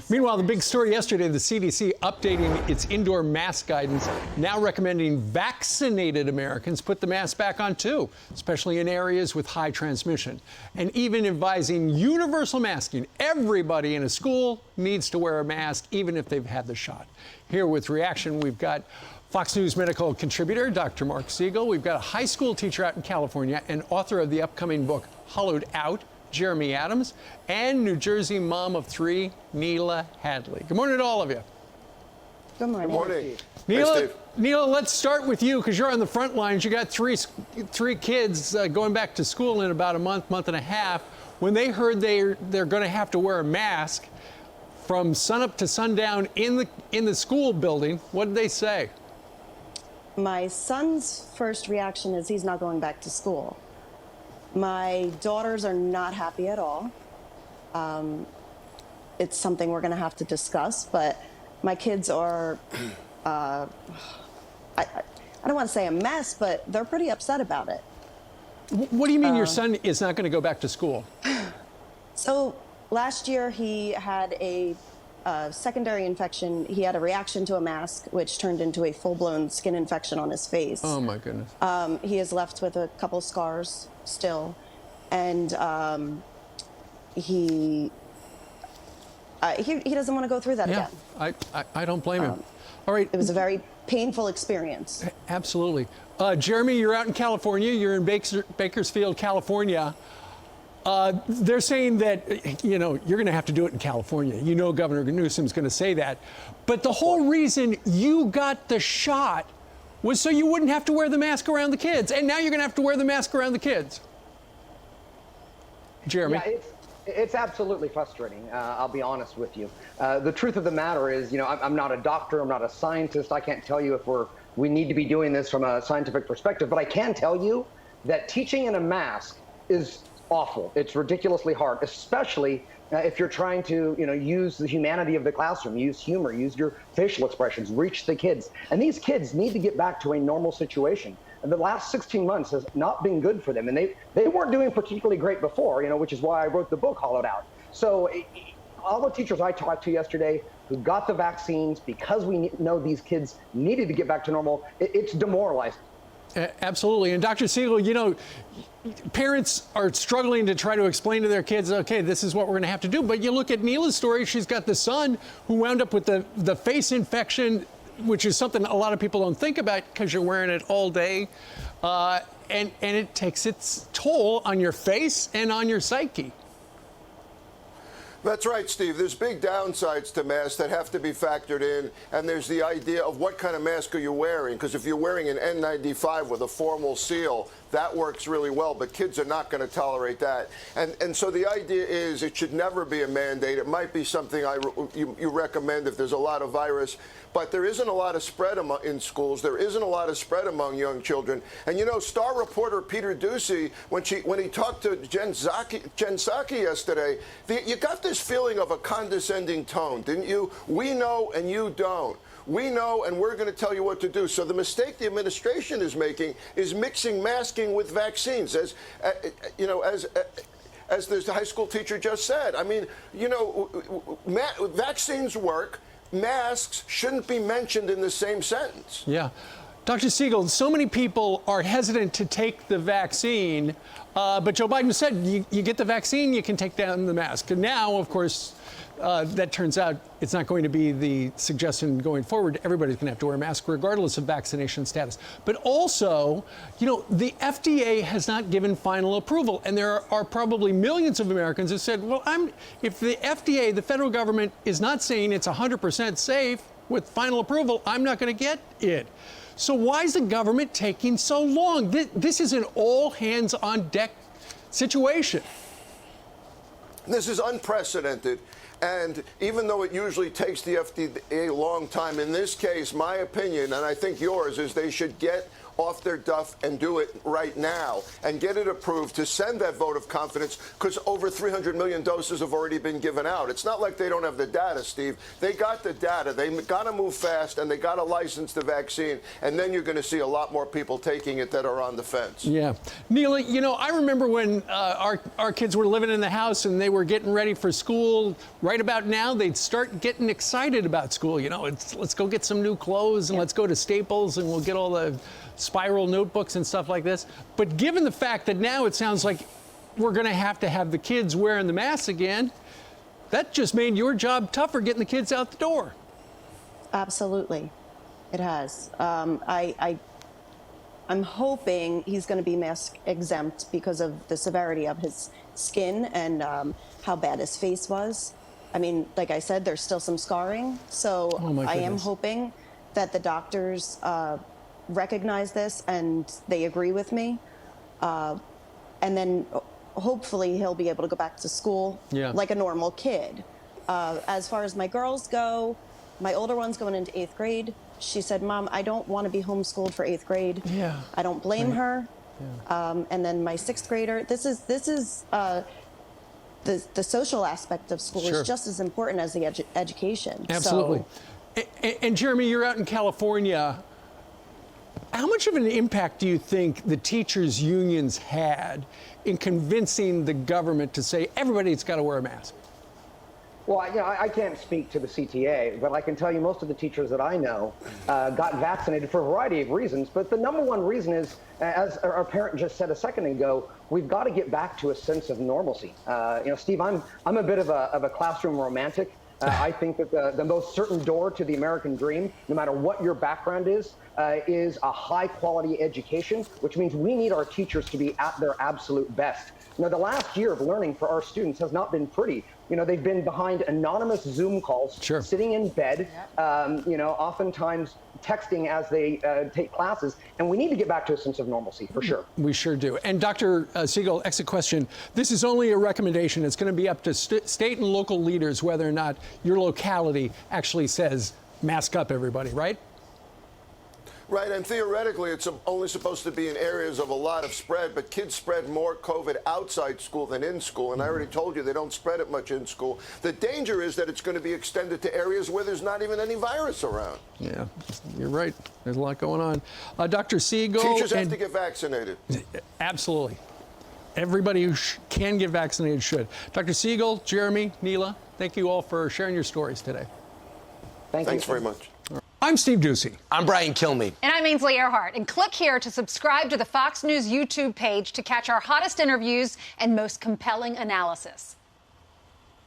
Meanwhile, the big story yesterday, the CDC updating its indoor mask guidance, now recommending vaccinated Americans put the mask back on too, especially in areas with high transmission, and even advising universal masking. Everybody in a school needs to wear a mask, even if they've had the shot. Here with reaction, we've got Fox News medical contributor, Dr. Mark Siegel. We've got a high school teacher out in California and author of the upcoming book, Hollowed Out, Jeremy Adams, and New Jersey mom of three, Neela Hadley. Good morning to all of you. Good morning. Good morning. Neela, let's start with you because you're on the front lines. You got three kids going back to school in about a month and a half. When they heard they're going to have to wear a mask from sunup to sundown in the school building, what did they say? My son's first reaction is he's not going back to school. My daughters are not happy at all. It's something we're going to have to discuss, but my kids are, I don't want to say a mess, but they're pretty upset about it. What do you mean your son is not going to go back to school? So last year he had a secondary infection. He had a reaction to a mask, which turned into a full-blown skin infection on his face. Oh my goodness. He is left with a couple scars still, and he doesn't want to go through that again. I don't blame him. All right. It was a very painful experience. Absolutely. Jeremy, you're out in California. You're in Bakersfield, California. They're saying that, you're going to have to do it in California. Governor Newsom's going to say that. But the whole reason you got the shot was so you wouldn't have to wear the mask around the kids. And now you're going to have to wear the mask around the kids. Jeremy? Yeah, it's absolutely frustrating. I'll be honest with you. The truth of the matter is, I'm not a doctor. I'm not a scientist. I can't tell you if we need to be doing this from a scientific perspective. But I can tell you that teaching in a mask is awful. It's ridiculously hard, especially if you're trying to, use the humanity of the classroom, use humor, use your facial expressions, reach the kids. And these kids need to get back to a normal situation. And the last 16 months has not been good for them. And they weren't doing particularly great before, which is why I wrote the book, Hollowed Out. So all the teachers I talked to yesterday who got the vaccines because we know these kids needed to get back to normal, it's demoralizing. Absolutely. And Dr. Siegel, parents are struggling to try to explain to their kids, okay, this is what we're going to have to do. But you look at Neela's story, she's got the son who wound up with the face infection, which is something a lot of people don't think about because you're wearing it all day. And it takes its toll on your face and on your psyche. That's right, Steve. There's big downsides to masks that have to be factored in, and there's the idea of what kind of mask are you wearing, because if you're wearing an N95 with a formal seal, that works really well, but kids are not going to tolerate that. And so the idea is it should never be a mandate. It might be something you recommend if there's a lot of virus, but there isn't a lot of spread in schools. There isn't a lot of spread among young children. And star reporter Peter Doocy, when he talked to Jen Psaki yesterday, you got this feeling of a condescending tone, didn't you? We know and you don't. We know, and we're going to tell you what to do. So the mistake the administration is making is mixing masking with vaccines, as the high school teacher just said. I mean, vaccines work. Masks shouldn't be mentioned in the same sentence. Yeah. Dr. Siegel, so many people are hesitant to take the vaccine, but Joe Biden said you get the vaccine, you can take down the mask. And now, of course, that turns out it's not going to be the suggestion going forward. Everybody's going to have to wear a mask regardless of vaccination status. But also, the FDA has not given final approval. And there are probably millions of Americans who said, well, if the FDA, the federal government, is not saying it's 100% safe with final approval, I'm not going to get it. So why is the government taking so long? This is an all-hands-on-deck situation. This is unprecedented. And even though it usually takes the FDA a long time, in this case, my opinion, and I think yours, is they should get off their duff and do it right now and get it approved to send that vote of confidence, because over 300 million doses have already been given out. It's not like they don't have the data, Steve. They got the data. They got to move fast, and they got to license the vaccine, and then you're going to see a lot more people taking it that are on the fence. Yeah. Neela, you know, I remember when our kids were living in the house and they were getting ready for school. Right about now, they'd start getting excited about school. You know, let's go get some new clothes and let's go to Staples and we'll get all the spiral notebooks and stuff like this. But given the fact that now it sounds like we're going to have the kids wearing the masks again, that just made your job tougher getting the kids out the door. Absolutely. It has. I'm hoping he's going to be mask exempt because of the severity of his skin and how bad his face was. I mean, like I said, there's still some scarring. So I am hoping that the doctors recognize this and they agree with me. And then hopefully he'll be able to go back to school like a normal kid. As far as my girls go, my older one's going into 8th grade. She said, Mom, I don't want to be homeschooled for 8th grade. Yeah. I don't blame her. Yeah. And then my 6th grader, this is the social aspect of school is just as important as the education. Absolutely. So, and Jeremy, you're out in California. How much of an impact do you think the teachers' unions had in convincing the government to say everybody's got to wear a mask? Well, I can't speak to the CTA, but I can tell you most of the teachers that I know got vaccinated for a variety of reasons. But the number one reason is, as our parent just said a second ago, we've got to get back to a sense of normalcy. Steve, I'm a bit of a classroom romantic. I think that the most certain door to the American dream, no matter what your background is a high-quality education, which means we need our teachers to be at their absolute best. The last year of learning for our students has not been pretty. They've been behind anonymous Zoom calls, sitting in bed, oftentimes texting as they take classes. And we need to get back to a sense of normalcy, for sure. We sure do. And Dr. Siegel, exit question. This is only a recommendation. It's going to be up to state and local leaders whether or not your locality actually says mask up, everybody, right? Right, and theoretically, it's only supposed to be in areas of a lot of spread, but kids spread more COVID outside school than in school, and I already told you they don't spread it much in school. The danger is that it's going to be extended to areas where there's not even any virus around. Yeah, you're right. There's a lot going on. Dr. Siegel. Teachers have to get vaccinated. Absolutely. Everybody who can get vaccinated should. Dr. Siegel, Jeremy, Neela, thank you all for sharing your stories today. Thanks very much. I'm Steve Doocy. I'm Brian Kilmeade. And I'm Ainsley Earhart. And click here to subscribe to the Fox News YouTube page to catch our hottest interviews and most compelling analysis.